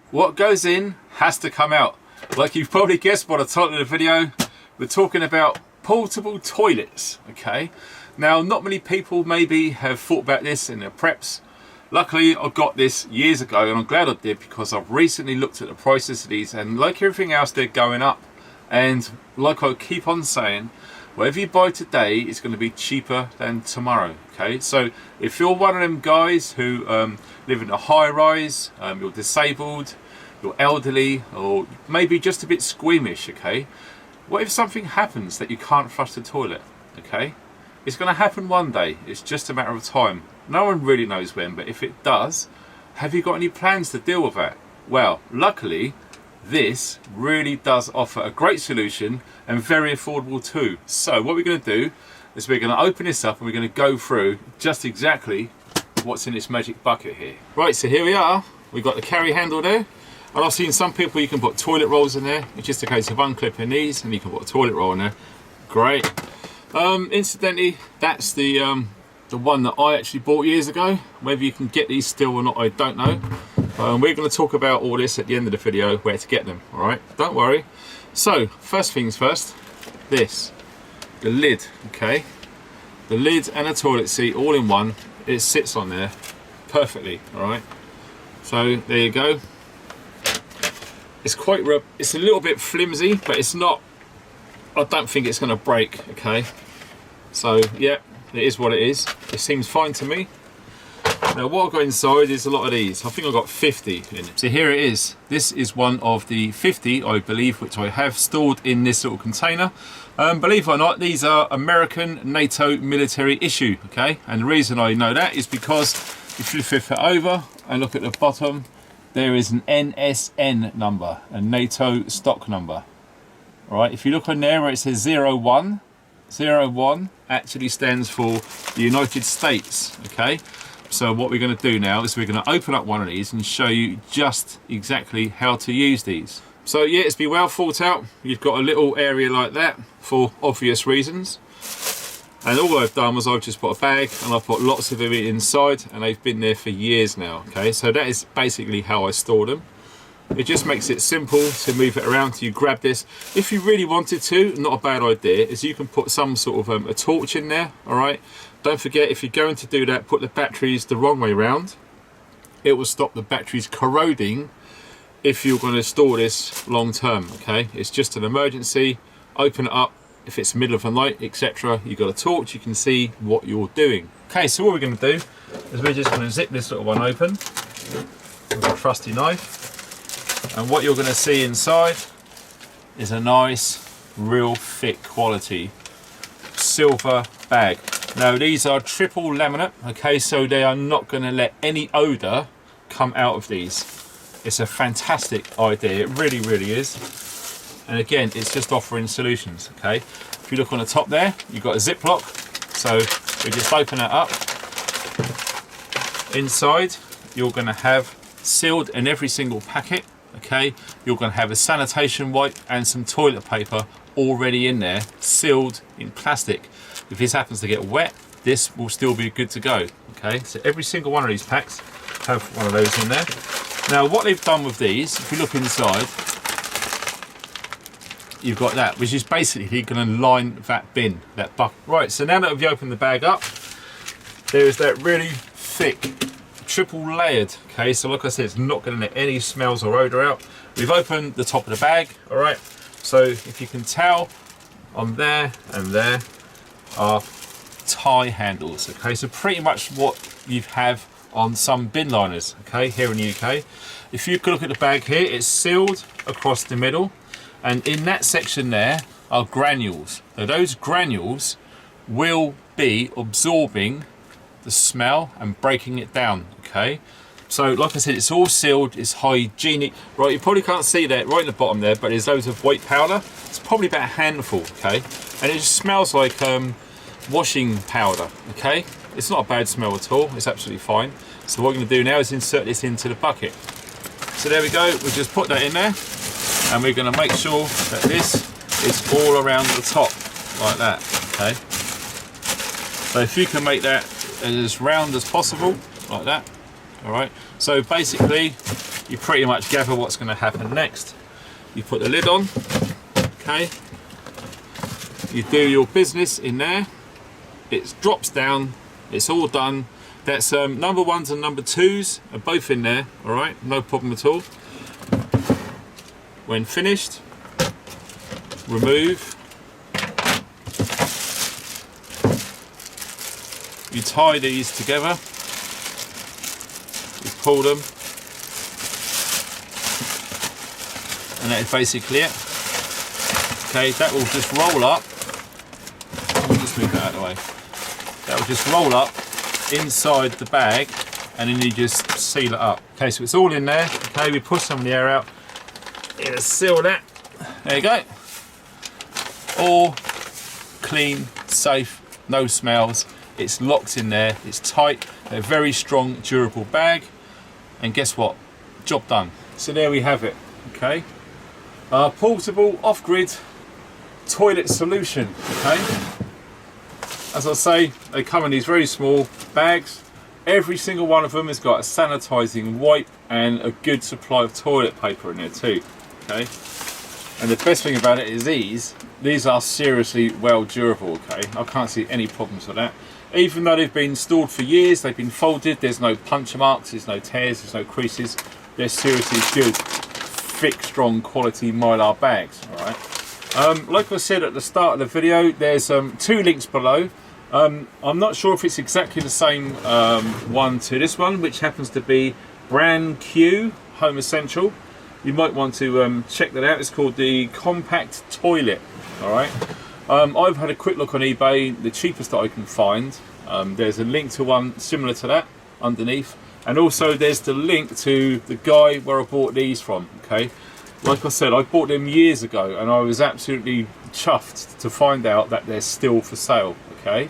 What goes in has to come out. Like you've probably guessed by the title of the video, we're talking about portable toilets, okay? Now, not many people maybe have thought about this in their preps. Luckily, I got this years ago, and I'm glad I did, because I've recently looked at the prices of these, and like everything else, they're going up. And like I keep on saying, whatever you buy today is going to be cheaper than tomorrow, okay? So if you're one of them guys who live in a high rise, you're disabled, you're elderly, or maybe just a bit squeamish, okay? What if something happens that you can't flush the toilet, okay? It's going to happen one day. It's just a matter of time. No one really knows when, but if it does, have you got any plans to deal with that? Well, luckily, this really does offer a great solution and very affordable too. So what we're going to do is we're going to open this up and we're going to go through just exactly what's in this magic bucket here. Right, so here we are. We've got the carry handle there. And I've seen some people, you can put toilet rolls in there. It's just a case of unclipping these and you can put a toilet roll in there. Great. Incidentally, that's the one that I actually bought years ago. Whether you can get these still or not, I don't know. We're going to talk about all this at the end of the video, where to get them, all right? Don't worry. So, first things first, the lid, okay? The lid and a toilet seat all in one. It sits on there perfectly, all right? So, there you go. It's it's a little bit flimsy, but it's not, I don't think it's going to break, okay? So, yeah, it is what it is. It seems fine to me. Now what I've got inside is a lot of these. I think I've got 50 in it. So here it is. This is one of the 50, I believe, which I have stored in this little container. Believe it or not, these are American NATO military issue, okay? And the reason I know that is because if you flip it over and look at the bottom, there is an NSN number, a NATO stock number. All right, if you look on there where it says 01, 01 actually stands for the United States, okay? So what we're going to do now is we're going to open up one of these and show you just exactly how to use these. So yeah, it's been well thought out. You've got a little area like that for obvious reasons. And all I've done was I've just put a bag and I've put lots of them inside, and they've been there for years now, okay? So that is basically how I store them. It just makes it simple to move it around. You grab this. If you really wanted to, not a bad idea, is you can put some sort of a torch in there, all right? Don't forget, if you're going to do that, put the batteries the wrong way round. It will stop the batteries corroding if you're going to store this long term, okay? It's just an emergency. Open it up. If it's the middle of the night, etc., you've got a torch, you can see what you're doing. Okay, so what we're going to do is we're just going to zip this little one open with a trusty knife. And what you're going to see inside is a nice, real thick quality silver bag. Now these are triple laminate, okay, so they are not going to let any odour come out of these. It's a fantastic idea, it really, really is. And again, it's just offering solutions, okay? If you look on the top there, you've got a Ziploc, so we just open that up. Inside, you're going to have sealed in every single packet, okay? You're going to have a sanitation wipe and some toilet paper already in there, sealed in plastic. If this happens to get wet, this will still be good to go, okay? So every single one of these packs have one of those in there. Now what they've done with these, if you look inside, you've got that, which is basically going to line that bin, that bucket. Right, so now that we've opened the bag up, there is that really thick, triple layered, okay? So like I said, it's not going to let any smells or odour out. We've opened the top of the bag, all right? So if you can tell, on there and there are tie handles, okay? So pretty much what you have on some bin liners, okay, here in the UK. If you could look at the bag here, it's sealed across the middle, and in that section there are granules. Now those granules will be absorbing the smell and breaking it down, okay? So like I said, it's all sealed, it's hygienic. Right, you probably can't see that right in the bottom there, but there's loads of white powder. It's probably about a handful, okay? And it just smells like washing powder, okay? It's not a bad smell at all, it's absolutely fine. So what we're going to do now is insert this into the bucket. So there we go, we just put that in there, and we're going to make sure that this is all around the top, like that, okay? So if you can make that as round as possible, like that, all right? So basically, you pretty much gather what's going to happen next. You put the lid on, okay, you do your business in there, it drops down, it's all done. That's number ones and number twos are both in there, all right, no problem at all. When finished, remove. You tie these together, you pull them, and that is basically it. Okay, that will just roll up. I'll just move that out of the way. That will just roll up inside the bag, and then you just seal it up. Okay, so it's all in there. Okay, we push some of the air out. You're gonna seal that. There you go. All clean, safe, no smells. It's locked in there, it's tight, a very strong, durable bag, and guess what? Job done. So there we have it, okay? Portable, off-grid toilet solution, okay? As I say, they come in these very small bags. Every single one of them has got a sanitizing wipe and a good supply of toilet paper in there too, okay? And the best thing about it is these are seriously well durable, okay? I can't see any problems with that. Even though they've been stored for years, they've been folded, there's no puncture marks, there's no tears, there's no creases. They're seriously good, thick, strong quality Mylar bags, all right? Like I said at the start of the video, there's 2 links below. I'm not sure if it's exactly the same one to this one, which happens to be Brand Q Home Essential. You might want to check that out. It's called the Compact Toilet, all right? I've had a quick look on eBay, the cheapest that I can find. There's a link to one similar to that underneath, and also there's the link to the guy where I bought these from, okay? Like I said, I bought them years ago and I was absolutely chuffed to find out that they're still for sale, okay?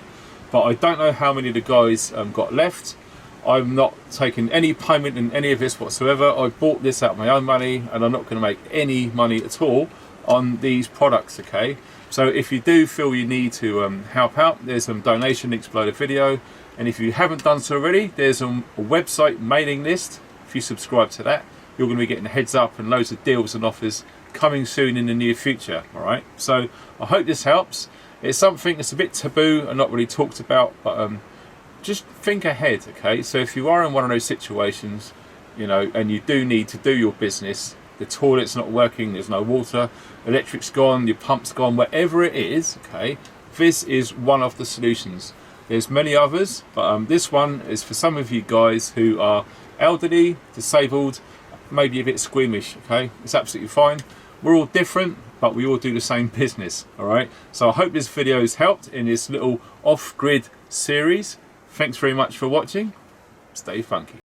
But I don't know how many of the guys got left. I'm not taking any payment in any of this whatsoever. I bought this out of my own money and I'm not going to make any money at all on these products, okay? So if you do feel you need to help out, there's some donation links below the video, and if you haven't done so already, there's a website mailing list. If you subscribe to that, you're going to be getting a heads up and loads of deals and offers coming soon in the near future, all right? So I hope this helps. It's something that's a bit taboo and not really talked about, but just think ahead, okay? So if you are in one of those situations, you know, and you do need to do your business, the toilet's not working, there's no water, electric's gone, your pump's gone, whatever it is, okay, this is one of the solutions. There's many others, but this one is for some of you guys who are elderly, disabled, maybe a bit squeamish, okay? It's absolutely fine. We're all different, but we all do the same business, all right? So I hope this video has helped in this little off-grid series. Thanks very much for watching. Stay funky.